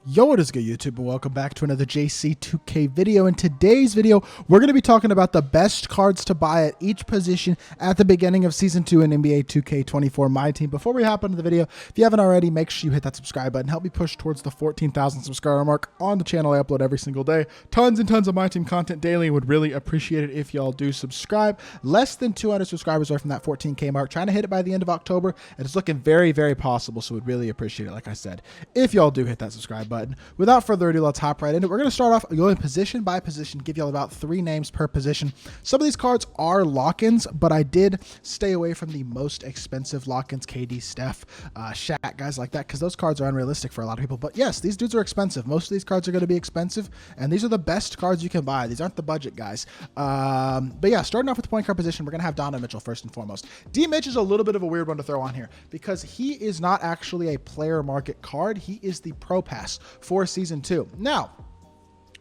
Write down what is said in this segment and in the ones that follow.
Yo, what is good, YouTube, and welcome back to another JC2K video. In today's video, we're going to be talking about the best cards to buy at each position at the beginning of Season 2 in NBA 2K24 MyTEAM. Before we hop into the video, if you haven't already, make sure you hit that subscribe button. Help me push towards the 14,000 subscriber mark on the channel. I upload every single day. Tons and tons of MyTEAM content daily. Would really appreciate it if y'all do subscribe. Less than 200 subscribers are from that 14K mark. Trying to hit it by the end of October, and it's looking very, very possible, so would really appreciate it, like I said, if y'all do hit that subscribe button. Without further ado, let's hop right into it. We're going to start off going position by position, give y'all about 3 names per position. Some of these cards are lock-ins, but I did stay away from the most expensive lock-ins, KD, Steph, Shaq, guys like that, because those cards are unrealistic for a lot of people. But yes, these dudes are expensive. Most of these cards are going to be expensive, and these are the best cards you can buy. These aren't the budget guys. But yeah, starting off with the point guard position, we're going to have Donovan Mitchell first and foremost. D. Mitch is a little bit of a weird one to throw on here because he is not actually a player market card. He is the Pro Pass for Season 2. Now,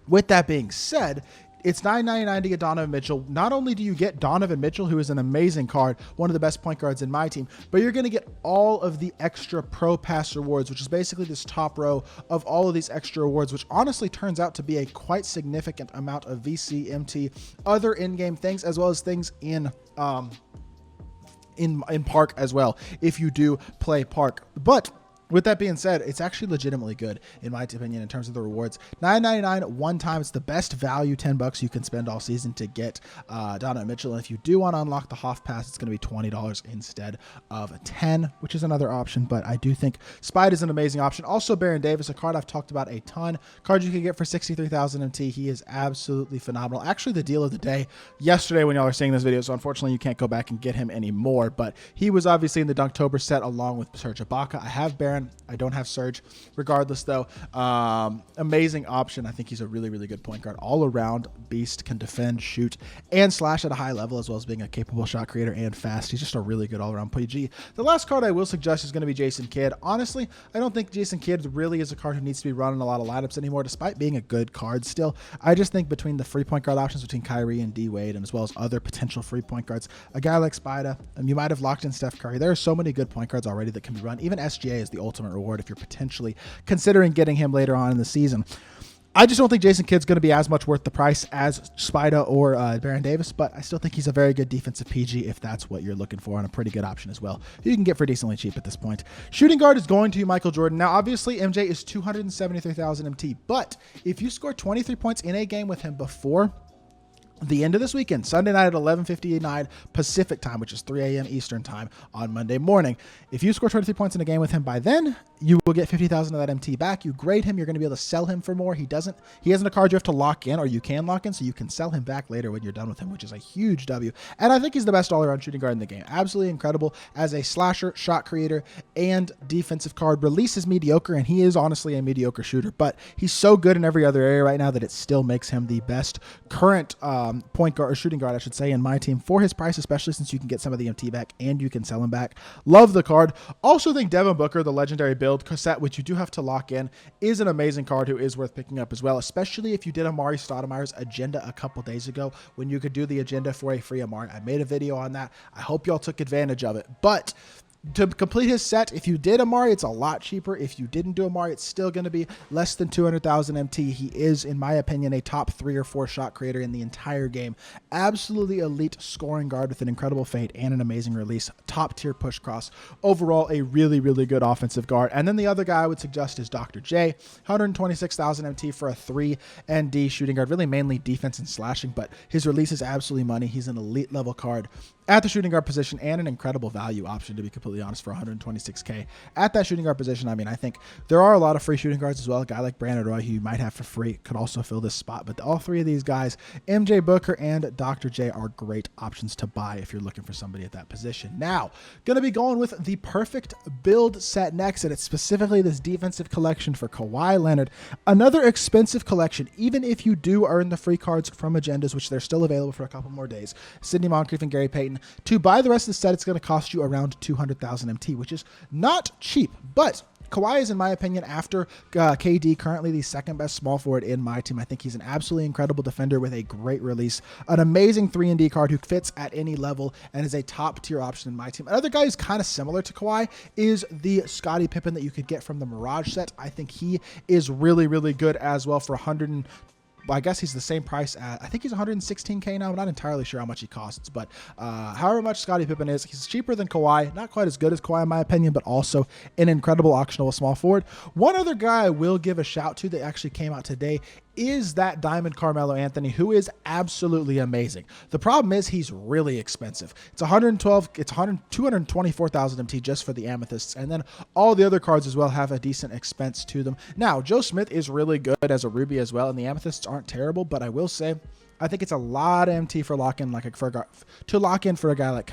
with that being said, it's $9.99 to get Donovan Mitchell. Not only do you get Donovan Mitchell, who is an amazing card, one of the best point guards in my team, but you're going to get all of the extra Pro Pass rewards, which is basically this top row of all of these extra rewards, which honestly turns out to be a quite significant amount of VC, MT, other in-game things, as well as things in Park as well, if you do play Park. But with that being said, it's actually legitimately good, in my opinion, in terms of the rewards. $9.99 one time. It's the best value, $10 you can spend all season to get Donovan Mitchell. And if you do want to unlock the Hoff Pass, it's going to be $20 instead of $10, which is another option. But I do think Spide is an amazing option. Also, Baron Davis, a card I've talked about a ton. Card you can get for 63,000 MT. He is absolutely phenomenal. Actually, the deal of the day yesterday when y'all are seeing this video, so unfortunately you can't go back and get him anymore. But he was obviously in the Dunktober set along with Serge Ibaka. I have Baron. I don't have Serge. Regardless, though, amazing option. I think he's a really, really good point guard. All around beast, can defend, shoot, and slash at a high level, as well as being a capable shot creator and fast. He's just a really good all-around PG. The last card I will suggest is going to be Jason Kidd. Honestly, I don't think Jason Kidd really is a card who needs to be run in a lot of lineups anymore, despite being a good card still. I just think between the free point guard options between Kyrie and D Wade, and as well as other potential free point guards, a guy like Spida, you might have locked in Steph Curry. There are so many good point guards already that can be run. Even SGA is the ultimate reward if you're potentially considering getting him later on in the season. I just don't think Jason Kidd's going to be as much worth the price as Spida or Baron Davis, but I still think he's a very good defensive PG if that's what you're looking for, and a pretty good option as well. You can get for decently cheap at this point. Shooting guard is going to be Michael Jordan. Now, obviously, MJ is 273,000 MT, but if you score 23 points in a game with him before the end of this weekend, Sunday night at 11:59 Pacific time, which is 3 a.m. Eastern time on Monday morning. If you score 23 points in a game with him by then, you will get 50,000 of that MT back. You grade him, you're going to be able to sell him for more. He isn't a card you have to lock in, or you can lock in, so you can sell him back later when you're done with him, which is a huge W. And I think he's the best all-around shooting guard in the game. Absolutely incredible as a slasher, shot creator, and defensive card. Release is mediocre, and he is honestly a mediocre shooter, but he's so good in every other area right now that it still makes him the best current point guard, or shooting guard, I should say, in my team for his price, especially since you can get some of the MT back and you can sell him back. Love the card. Also think Devin Booker, the legendary build set, which you do have to lock in, is an amazing card who is worth picking up as well, especially if you did Amari Stoudemire's agenda a couple days ago when you could do the agenda for a free Amari. I made a video on that. I hope y'all took advantage of it. But to complete his set, if you did Amari, it's a lot cheaper. If you didn't do Amari, it's still going to be less than 200,000 MT. He is, in my opinion, a top 3 or 4 shot creator in the entire game. Absolutely elite scoring guard with an incredible fade and an amazing release. Top tier push cross. Overall, a really, really good offensive guard. And then the other guy I would suggest is Dr. J. 126,000 MT for a 3 and D shooting guard. Really mainly defense and slashing, but his release is absolutely money. He's an elite level card at the shooting guard position and an incredible value option, to be completely honest, for 126K at that shooting guard position. I mean, I think there are a lot of free shooting guards as well. A guy like Brandon Roy, who you might have for free, could also fill this spot. But all 3 of these guys, MJ, Booker, and Dr. J, are great options to buy if you're looking for somebody at that position. Now, going to be going with the perfect build set next, and it's specifically this defensive collection for Kawhi Leonard. Another expensive collection, even if you do earn the free cards from agendas, which they're still available for a couple more days. Sidney Moncrief and Gary Payton. To buy the rest of the set, it's going to cost you around 200,000 MT, which is not cheap, but Kawhi is, in my opinion, after KD, currently the second best small forward in my team. I think he's an absolutely incredible defender with a great release, an amazing 3-and-D card who fits at any level and is a top tier option in my team. Another guy who's kind of similar to Kawhi is the Scottie Pippen that you could get from the Mirage set. I think he is really, really good as well for 100 and I guess he's the same price at, I think he's 116K now. I'm not entirely sure how much he costs, but however much Scottie Pippen is, he's cheaper than Kawhi. Not quite as good as Kawhi in my opinion, but also an incredible auctionable small forward. One other guy I will give a shout to that actually came out today is that Diamond Carmelo Anthony, who is absolutely amazing. The problem is he's really expensive. It's 224,000 MT just for the Amethysts, and then all the other cards as well have a decent expense to them. Now, Joe Smith is really good as a Ruby as well, and the Amethysts aren't terrible, but I will say I think it's a lot of MT for lock in, to lock in for a guy like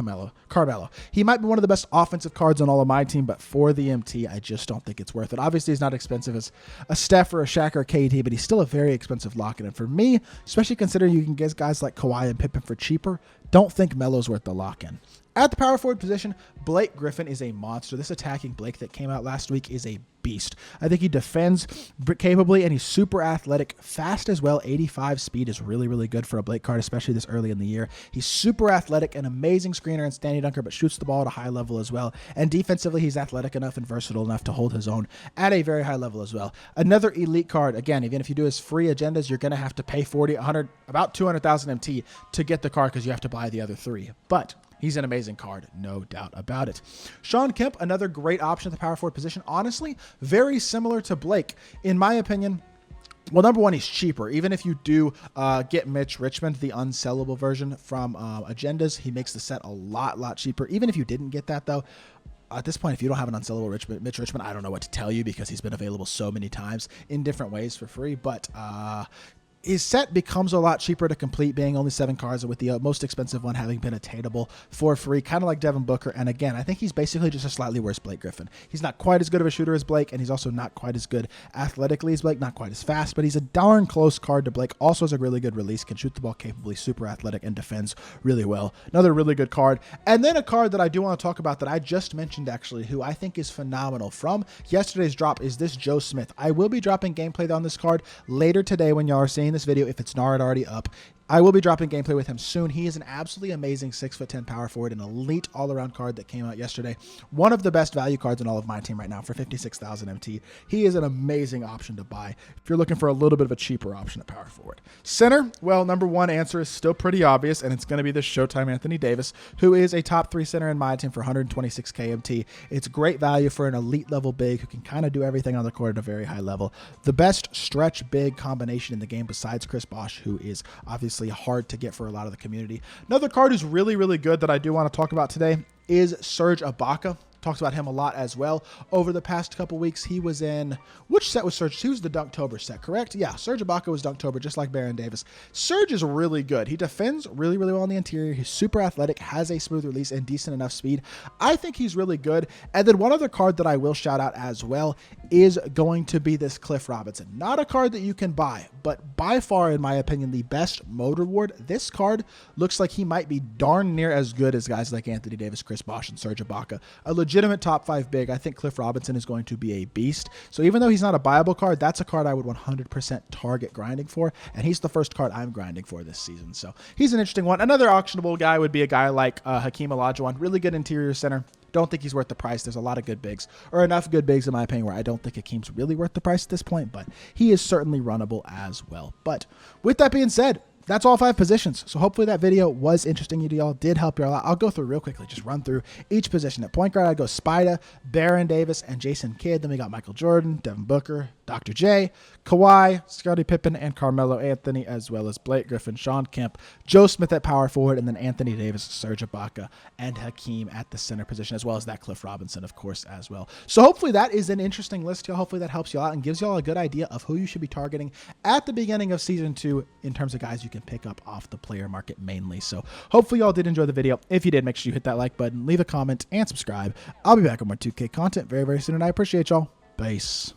Carmelo. He might be one of the best offensive cards on all of my team, but for the MT, I just don't think it's worth it. Obviously, he's not expensive as a Steph or a Shaq or a KD, but he's still a very expensive lock in. And for me, especially considering you can get guys like Kawhi and Pippen for cheaper, don't think Melo's worth the lock in. At the power forward position, Blake Griffin is a monster. This attacking Blake that came out last week is a beast. I think he defends capably, and he's super athletic, fast as well. 85 speed is really, really good for a Blake card, especially this early in the year. He's super athletic, an amazing screener and standing dunker, but shoots the ball at a high level as well. And defensively, he's athletic enough and versatile enough to hold his own at a very high level as well. Another elite card. Again, even if you do his free agendas, you're going to have to pay 40, 100, about 200,000 MT to get the card because you have to buy the other three. But he's an amazing card, no doubt about it. Sean Kemp, another great option at the power forward position. Honestly, very similar to Blake. In my opinion, well, number one, he's cheaper. Even if you do get Mitch Richmond, the unsellable version from Agendas, he makes the set a lot cheaper. Even if you didn't get that, though, at this point, if you don't have an unsellable Mitch Richmond, I don't know what to tell you because he's been available so many times in different ways for free. But his set becomes a lot cheaper to complete, being only 7 cards, with the most expensive one having been attainable for free, kind of like Devin Booker. And again, I think he's basically just a slightly worse Blake Griffin. He's not quite as good of a shooter as Blake, and he's also not quite as good athletically as Blake, not quite as fast, but he's a darn close card to Blake. Also has a really good release, can shoot the ball capably, super athletic, and defends really well. Another really good card. And then a card that I do want to talk about that I just mentioned, actually, who I think is phenomenal from yesterday's drop, is this Joe Smith. I will be dropping gameplay on this card later today when y'all are seeing this video, if it's not already up. I will be dropping gameplay with him soon. He is an absolutely amazing 6'10" power forward, an elite all-around card that came out yesterday. One of the best value cards in all of my team right now for 56,000 MT. He is an amazing option to buy if you're looking for a little bit of a cheaper option at power forward. Center, well, number one answer is still pretty obvious, and it's going to be the Showtime Anthony Davis, who is a top 3 center in my team for 126K MT. It's great value for an elite level big who can kind of do everything on the court at a very high level. The best stretch big combination in the game besides Chris Bosh, who is obviously hard to get for a lot of the community. Another card who's really, really good that I do want to talk about today is Serge Ibaka. Talks about him a lot as well. Over the past couple weeks, he was in, which set was Serge? He was the Dunktober set, correct? Yeah, Serge Ibaka was Dunktober, just like Baron Davis. Serge is really good. He defends really, really well on the interior. He's super athletic, has a smooth release, and decent enough speed. I think he's really good. And then one other card that I will shout out as well is going to be this Cliff Robinson. Not a card that you can buy, but by far, in my opinion, the best mode reward. This card looks like he might be darn near as good as guys like Anthony Davis, Chris Bosh, and Serge Ibaka. A legitimate top 5 big. I think Cliff Robinson is going to be a beast. So even though he's not a buyable card, that's a card I would 100% target grinding for, and he's the first card I'm grinding for this season. So he's an interesting one. Another auctionable guy would be a guy like Hakeem Olajuwon. Really good interior center. Don't think he's worth the price. There's a lot of good bigs, or enough good bigs in my opinion, where I don't think Hakeem's really worth the price at this point, but he is certainly runnable as well. But with that being said, that's all 5 positions. So hopefully that video was interesting to y'all, did help y'all out. I'll go through real quickly, just run through each position. At point guard, I'd go Spida, Baron Davis, and Jason Kidd. Then we got Michael Jordan, Devin Booker, Dr. J, Kawhi, Scottie Pippen, and Carmelo Anthony, as well as Blake Griffin, Sean Kemp, Joe Smith at power forward, and then Anthony Davis, Serge Ibaka, and Hakeem at the center position, as well as that Cliff Robinson, of course, as well. So hopefully that is an interesting list, y'all. Hopefully that helps you out and gives y'all a good idea of who you should be targeting at the beginning of Season 2 in terms of guys you can pick up off the player market mainly. So hopefully y'all did enjoy the video. If you did, make sure you hit that like button, leave a comment, and subscribe. I'll be back with more 2K content very, very soon, and I appreciate y'all. Peace.